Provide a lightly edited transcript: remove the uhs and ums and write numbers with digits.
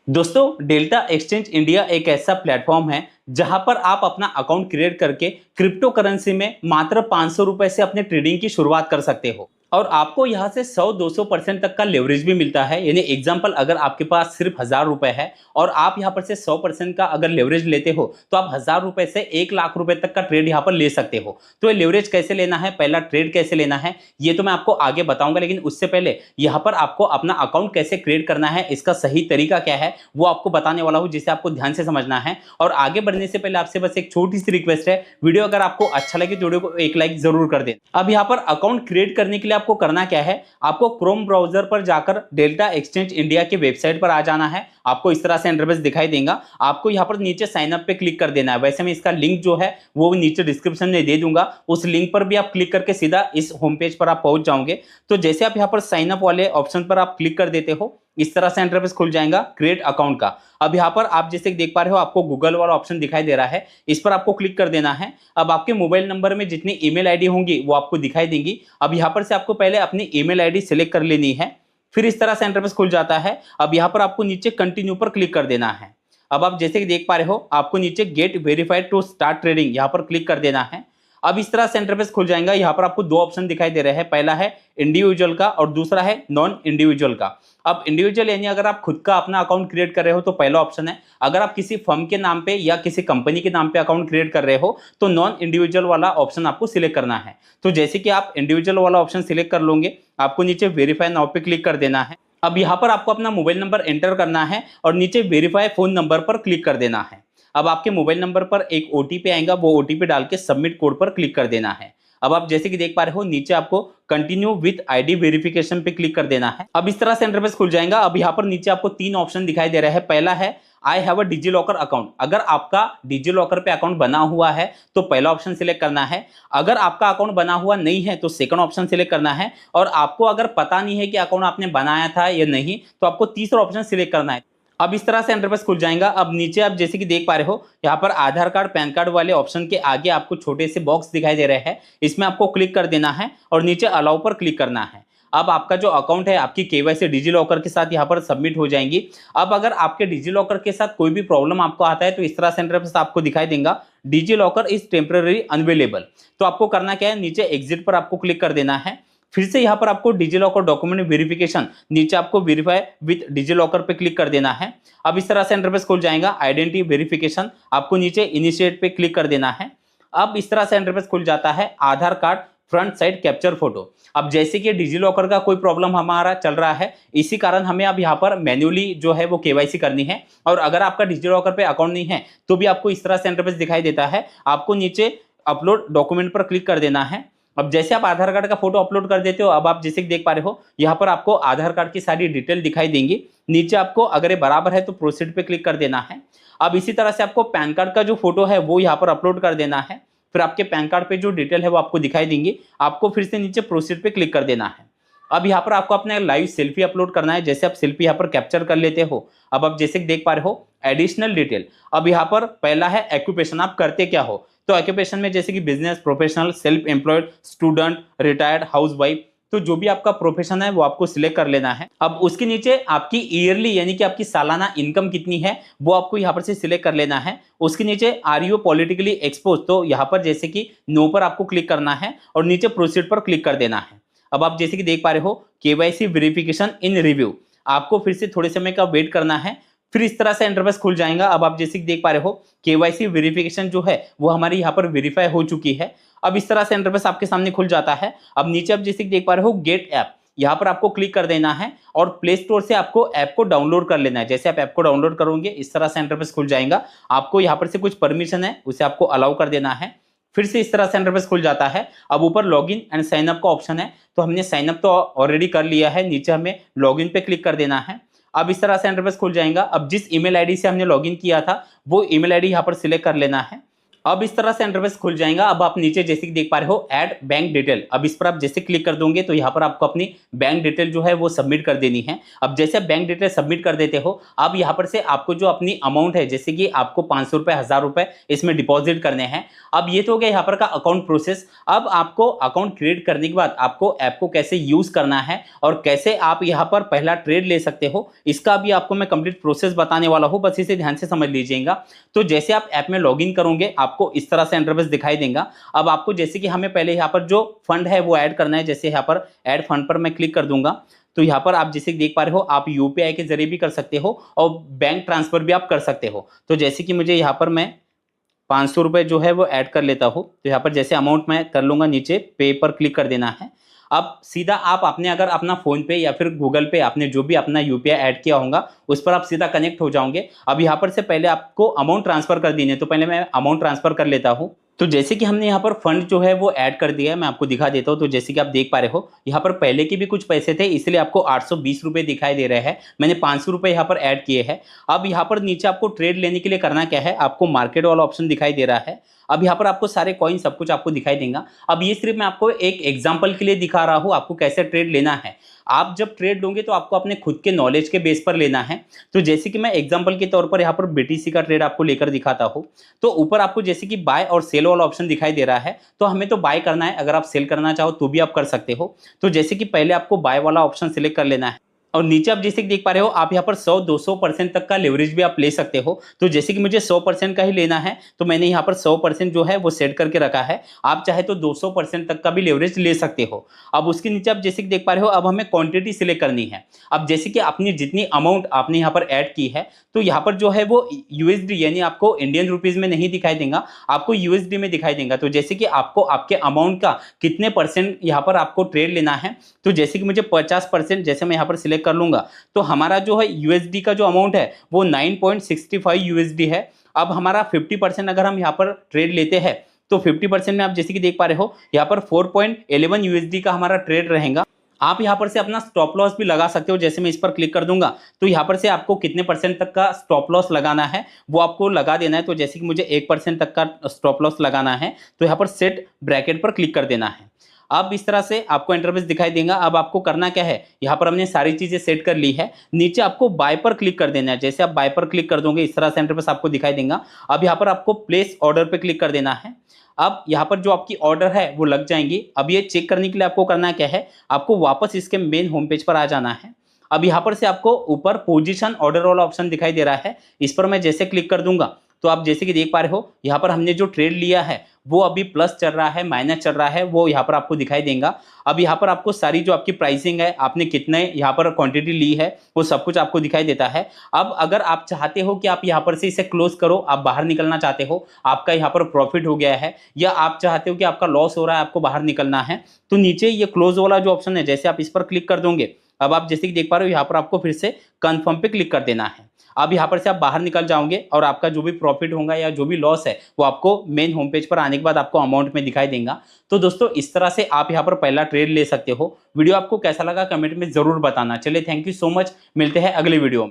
दोस्तों, delta exchange India एक ऐसा प्लेटफॉर्म है जहां पर आप अपना अकाउंट क्रिएट करके क्रिप्टो करेंसी में मात्र 500 रुपए से अपने ट्रेडिंग की शुरुआत कर सकते हो। और आपको यहां से 100-200% तक का लेवरेज भी मिलता है। यानी एग्जांपल, अगर आपके पास सिर्फ 1000 रुपए है और आप यहां पर से 100% का अगर लेवरेज लेते हो तो आप 1000 रुपए से 1 लाख रुपए तक का ट्रेड यहां पर ले सकते हो। तो ये लेवरेज कैसे लेना है, पहला ट्रेड कैसे लेना है, ये तो मैं आपको आगे बताऊंगा। लेकिन उससे पहले यहां पर आपको अपना अकाउंट कैसे क्रिएट करना है, इसका सही तरीका क्या है, वो आपको बताने वाला हूं, जिसे आपको ध्यान से समझना है। और आगे बढ़ने से पहले आपसे बस एक छोटी सी रिक्वेस्ट है, वीडियो अगर आपको अच्छा लगे तो वीडियो को एक लाइक जरूर कर दें। अब यहाँ पर अकाउंट क्रिएट करने के लिए आपको करना क्या है, आपको क्रोम ब्राउजर पर जाकर डेल्टा एक्सचेंज इंडिया के वेबसाइट पर आ जाना है। आपको इस तरह से इंटरफेस दिखाई देगा। आपको यहाँ पर नीचे साइन अप पे क्लिक कर देना है। वैसे मैं इसका लिंक जो है वो नीचे डिस्क्रिप्शन में दे दूंगा, उस लिंक पर भी आप क्लिक करके सीधा इस होम पेज पर आप पहुंच जाओगे। तो जैसे आप यहाँ पर साइन अप वाले ऑप्शन पर आप क्लिक कर देते हो, इस तरह से इंटरफेस खुल जाएगा क्रिएट अकाउंट का। अब यहाँ पर आप जैसे देख पा रहे हो, आपको गूगल वाला ऑप्शन दिखाई दे रहा है, इस पर आपको क्लिक कर देना है। अब आपके मोबाइल नंबर में जितनी ईमेल आईडी होंगी वो आपको दिखाई देंगी। अब यहाँ पर से आपको पहले अपनी ईमेल आईडी सिलेक्ट कर लेनी है। फिर इस तरह से इंटरफेस खुल जाता है। अब यहाँ पर आपको नीचे कंटिन्यू पर क्लिक कर देना है। अब आप जैसे कि देख पा रहे हो, आपको नीचे get verified to start trading यहाँ पर क्लिक कर देना है। अब इस तरह से इंटरफेस खुल जाएगा। यहाँ पर आपको दो ऑप्शन दिखाई दे रहे हैं, पहला है इंडिविजुअल का और दूसरा है नॉन इंडिविजुअल का। अब इंडिविजुअल यानी अगर आप खुद का अपना अकाउंट क्रिएट कर रहे हो तो पहला ऑप्शन है। अगर आप किसी फर्म के नाम पे या किसी कंपनी के नाम पे अकाउंट क्रिएट कर रहे हो तो नॉन इंडिविजुअल वाला ऑप्शन आपको सिलेक्ट करना है। तो जैसे कि आप इंडिविजुअल वाला ऑप्शन सिलेक्ट कर लोगे, आपको नीचे वेरीफाई नाउ पे क्लिक कर देना है। अब यहाँ पर आपको अपना मोबाइल नंबर एंटर करना है और नीचे वेरीफाई फोन नंबर पर क्लिक कर देना है। अब आपके मोबाइल नंबर पर एक ओटीपी आएगा, वो ओटीपी डाल के सबमिट कोड पर क्लिक कर देना है। अब आप जैसे कि देख पा रहे हो, नीचे आपको कंटिन्यू विद आईडी वेरिफिकेशन पे क्लिक कर देना है। अब इस तरह से इंटरफेस खुल जाएगा। अब यहाँ पर नीचे आपको तीन ऑप्शन दिखाई दे रहा है। पहला है I have a DigiLocker account. अगर आपका डिजी लॉकर पे अकाउंट बना हुआ है तो पहला ऑप्शन सिलेक्ट करना है। अगर आपका अकाउंट बना हुआ नहीं है तो सेकंड ऑप्शन सिलेक्ट करना है। और आपको अगर पता नहीं है कि अकाउंट आपने बनाया था या नहीं तो आपको तीसरा ऑप्शन सिलेक्ट करना है। अब इस तरह से इंटरफेस खुल जाएगा। अब नीचे आप जैसे कि देख पा रहे हो, यहाँ पर आधार कार्ड पैन कार्ड वाले ऑप्शन के आगे आपको छोटे से बॉक्स दिखाई दे रहे हैं, इसमें आपको क्लिक कर देना है और नीचे अलाउ पर क्लिक करना है। अब आपका जो अकाउंट है आपकी केवाईसी डिजी लॉकर के साथ यहाँ पर सबमिट हो जाएंगी। अब अगर आपके डिजी लॉकर के साथ कोई भी प्रॉब्लम आपको आता है तो इस तरह से इंटरफेस आपको दिखाई देगा, digi locker is temporary unavailable. तो आपको करना क्या है, नीचे एग्जिट पर आपको क्लिक कर देना है। फिर से यहाँ पर आपको डिजी लॉकर डॉक्यूमेंट वेरिफिकेशन, नीचे आपको वेरीफाई विद डिजी लॉकर पे क्लिक कर देना है। अब इस तरह से इंटरफेस खुल जाएगा। आइडेंटिटी वेरिफिकेशन, आपको नीचे इनिशिएट पे क्लिक कर देना है। अब इस तरह से इंटरफेस खुल जाता है। Aadhaar card front side capture photo. अब जैसे कि डिजी लॉकर का कोई प्रॉब्लम हमारा चल रहा है, इसी कारण हमें अब यहाँ पर मैन्युअली जो है वो केवाईसी करनी है। और अगर आपका डिजी लॉकर पे अकाउंट नहीं है तो भी आपको इस तरह से इंटरफेस दिखाई देता है। आपको नीचे अपलोड डॉक्यूमेंट पर क्लिक कर देना है। अब जैसे आप आधार कार्ड का फोटो अपलोड कर देते हो, अब आप जैसे देख पा रहे हो, यहाँ पर आपको आधार कार्ड की सारी डिटेल दिखाई देंगी। नीचे आपको अगर ये बराबर है तो प्रोसीड पे क्लिक कर देना है। अब इसी तरह से आपको पैन कार्ड का जो फोटो है वो यहाँ पर अपलोड कर देना है। फिर आपके पैन कार्ड पे जो डिटेल है वो आपको दिखाई देंगी। आपको फिर से नीचे प्रोसीड पे क्लिक कर देना है। अब यहाँ पर आपको अपना लाइव सेल्फी अपलोड करना है। जैसे आप सेल्फी यहाँ पर कैप्चर कर लेते हो, अब आप जैसे देख पा रहे हो एडिशनल डिटेल। अब यहाँ पर पहला है एक्यूपेशन, आप करते क्या हो। तो ऑक्यूपेशन में जैसे कि business, professional, self employed, student, retired, housewife, तो जो भी आपका प्रोफेशन है वो आपको सिलेक्ट कर लेना है। अब उसके नीचे आपकी ईयरली यानी कि आपकी सालाना इनकम कितनी है वो आपको यहाँ पर से सिलेक्ट कर लेना है। उसके नीचे आर यू पॉलिटिकली एक्सपोज, तो यहाँ पर जैसे कि नो पर आपको क्लिक करना है और नीचे प्रोसीड पर क्लिक कर देना है। अब आप जैसे कि देख पा रहे हो केवाईसी वेरिफिकेशन इन रिव्यू, आपको फिर से थोड़े समय का वेट करना है। फिर इस तरह से इंटरफेस खुल जाएगा। अब आप जैसे कि देख पा रहे हो केवाईसी वेरिफिकेशन जो है वो हमारी यहाँ पर वेरीफाई हो चुकी है। अब इस तरह से इंटरफेस आपके सामने खुल जाता है। अब नीचे आप जैसे कि देख पा रहे हो गेट ऐप, यहाँ पर आपको क्लिक कर देना है और प्ले स्टोर से आपको ऐप को डाउनलोड कर लेना है। जैसे आप ऐप को डाउनलोड करोगे इस तरह से इंटरफेस खुल जाएगा। आपको यहाँ पर से कुछ परमिशन है उसे आपको अलाउ कर देना है। फिर से इस तरह से इंटरफेस खुल जाता है। अब ऊपर लॉगिन एंड साइन अप का ऑप्शन है, तो हमने साइन अप तो ऑलरेडी कर लिया है, नीचे हमें लॉगिन पे क्लिक कर देना है। अब इस तरह से इंटरफेस खुल जाएगा। अब जिस ईमेल आईडी से हमने लॉगिन किया था वो ईमेल आईडी यहाँ पर सिलेक्ट कर लेना है। अब इस तरह से इंटरफेस खुल जाएगा। अब आप नीचे जैसे कि देख पा रहे हो ऐड बैंक डिटेल, अब इस पर आप जैसे क्लिक कर दोगे तो यहाँ पर आपको अपनी बैंक डिटेल जो है वो सबमिट कर देनी है। अब जैसे आप बैंक डिटेल सबमिट कर देते हो, अब यहाँ पर से आपको जो अपनी अमाउंट है, जैसे कि आपको 500 रुपये, 1000 रुपये इसमें डिपॉजिट करने हैं। अब ये तो हो गया यहाँ पर का अकाउंट प्रोसेस। अब आपको अकाउंट क्रिएट करने के बाद आपको ऐप को कैसे यूज करना है और कैसे आप यहाँ पर पहला ट्रेड ले सकते हो, इसका भी आपको मैं कंप्लीट प्रोसेस बताने वाला हूँ, बस इसे ध्यान से समझ लीजिएगा। तो जैसे आप ऐप में लॉगिन करोगे आपको इस तरह से इंटरफेस दिखाई देगा। अब आपको जैसे कि हमें पहले यहाँ पर जो फंड है वो ऐड करना है, जैसे यहाँ पर ऐड फंड पर मैं क्लिक कर दूंगा तो यहाँ पर आप जैसे देख पा रहे हो आप यूपीआई के जरिए भी कर सकते हो और बैंक ट्रांसफर भी आप कर सकते हो। तो जैसे कि मुझे यहाँ पर मैं 500 रुपये जो है वो ऐड कर लेता हूँ, तो यहाँ पर जैसे अमाउंट मैं कर लूंगा, नीचे पे पर क्लिक कर देना है। अब सीधा आप अपने अगर अपना फोन पे या फिर गूगल पे आपने जो भी अपना यूपीआई ऐड किया होगा उस पर आप सीधा कनेक्ट हो जाओगे। अब यहाँ पर से पहले आपको अमाउंट ट्रांसफर कर देनी है, तो पहले मैं अमाउंट ट्रांसफर कर लेता हूँ। तो जैसे कि हमने यहाँ पर फंड जो है वो ऐड कर दिया है, मैं आपको दिखा देता हूँ। तो जैसे कि आप देख पा रहे हो यहाँ पर पहले के भी कुछ पैसे थे, इसलिए आपको 820 रुपये दिखाई दे रहे हैं। मैंने 500 रुपये यहाँ पर ऐड किए हैं। अब यहाँ पर नीचे आपको ट्रेड लेने के लिए करना क्या है, आपको मार्केट वाला ऑप्शन दिखाई दे रहा है। अब यहाँ पर आपको सारे कॉइन सब कुछ आपको दिखाई देगा। अब ये सिर्फ मैं आपको एक एग्जांपल के लिए दिखा रहा हूँ आपको कैसे ट्रेड लेना है। आप जब ट्रेड लोगे तो आपको अपने खुद के नॉलेज के बेस पर लेना है। तो जैसे कि मैं एग्जांपल के तौर पर यहाँ पर बीटीसी का ट्रेड आपको लेकर दिखाता हूँ। तो ऊपर आपको जैसे कि बाय और सेल वाला ऑप्शन दिखाई दे रहा है, तो हमें तो बाय करना है, अगर आप सेल करना चाहो तो भी आप कर सकते हो। तो जैसे कि पहले आपको बाय वाला ऑप्शन सिलेक्ट कर लेना है और नीचे आप जैसे कि देख पा रहे हो आप यहाँ पर 100-200% तक का लेवरेज भी आप ले सकते हो। तो जैसे कि मुझे 100% का ही लेना है तो मैंने यहाँ पर 100% जो है वो सेट करके रखा है। आप चाहे तो 200% तक का भी लेवरेज ले सकते हो। अब उसके नीचे आप जैसे कि देख पा रहे हो अब हमें क्वांटिटी सिलेक्ट करनी है। अब जैसे कि अपनी जितनी अमाउंट आपने यहाँ पर ऐड की है तो यहाँ पर जो है वो यूएसडी यानी आपको इंडियन रुपीज में नहीं दिखाई देगा, आपको यूएसडी में दिखाई देगा। तो जैसे कि आपको आपके अमाउंट का कितने परसेंट यहाँ पर आपको ट्रेड लेना है, तो जैसे कि मुझे 50% जैसे मैं यहाँ पर सिलेक्ट कर लूंगा तो हमारा जो है यूएसडी का जो अमाउंट है वो 9.65 यूएसडी है। अब हमारा 50% अगर हम यहाँ पर ट्रेड लेते हैं तो 50% में आप जैसे कि देख पा रहे हो यहाँ पर 4.11 यूएसडी का हमारा ट्रेड रहेगा। आप यहाँ पर से अपना स्टॉप लॉस भी लगा सकते हो। जैसे मैं इस पर क्लिक कर दूंगा तो यहाँ पर से आपको कितने परसेंट तक का स्टॉप लॉस लगाना है वो आपको लगा देना है। तो जैसे कि मुझे 1% तक का स्टॉप लॉस लगाना है तो यहाँ पर सेट ब्रैकेट पर क्लिक कर देना है। अब इस तरह से आपको इंटरफेस दिखाई देगा। अब आपको करना क्या है, यहाँ पर हमने सारी चीजें सेट कर ली है, नीचे आपको बाय पर क्लिक कर देना है। जैसे आप बाय पर क्लिक कर दोगे इस तरह से इंटरफेस आपको दिखाई देगा। अब यहाँ पर आपको प्लेस ऑर्डर पे क्लिक कर देना है। अब यहाँ पर जो आपकी ऑर्डर है वो लग जाएंगी। अब ये चेक करने के लिए आपको करना क्या है, आपको वापस इसके मेन होम पेज पर आ जाना है। अब यहाँ पर से आपको ऊपर पोजीशन ऑर्डर वाला ऑप्शन दिखाई दे रहा है, इस पर मैं जैसे क्लिक कर दूंगा तो आप जैसे कि देख पा रहे हो यहाँ पर हमने जो ट्रेड लिया है वो अभी प्लस चल रहा है, माइनस चल रहा है, वो यहाँ पर आपको दिखाई देगा। अब यहाँ पर आपको सारी जो आपकी प्राइसिंग है, आपने कितने यहाँ पर क्वांटिटी ली है वो सब कुछ आपको दिखाई देता है। अब अगर आप चाहते हो कि आप यहाँ पर से इसे क्लोज करो, आप बाहर निकलना चाहते हो, आपका यहाँ पर प्रॉफिट हो गया है, या आप चाहते हो कि आपका लॉस हो रहा है, आपको बाहर निकलना है, तो नीचे ये क्लोज वाला जो ऑप्शन है जैसे आप इस पर क्लिक कर दोगे, अब आप जैसे कि देख पा रहे हो यहाँ पर आपको फिर से कंफर्म पे क्लिक कर देना है। अब यहाँ पर से आप बाहर निकल जाओगे और आपका जो भी प्रॉफिट होगा या जो भी लॉस है वो आपको मेन होम पेज पर आने के बाद आपको अमाउंट में दिखाई देगा। तो दोस्तों इस तरह से आप यहाँ पर पहला ट्रेड ले सकते हो। वीडियो आपको कैसा लगा कमेंट में जरूर बताना। चलिए थैंक यू सो मच, मिलते हैं अगले वीडियो में।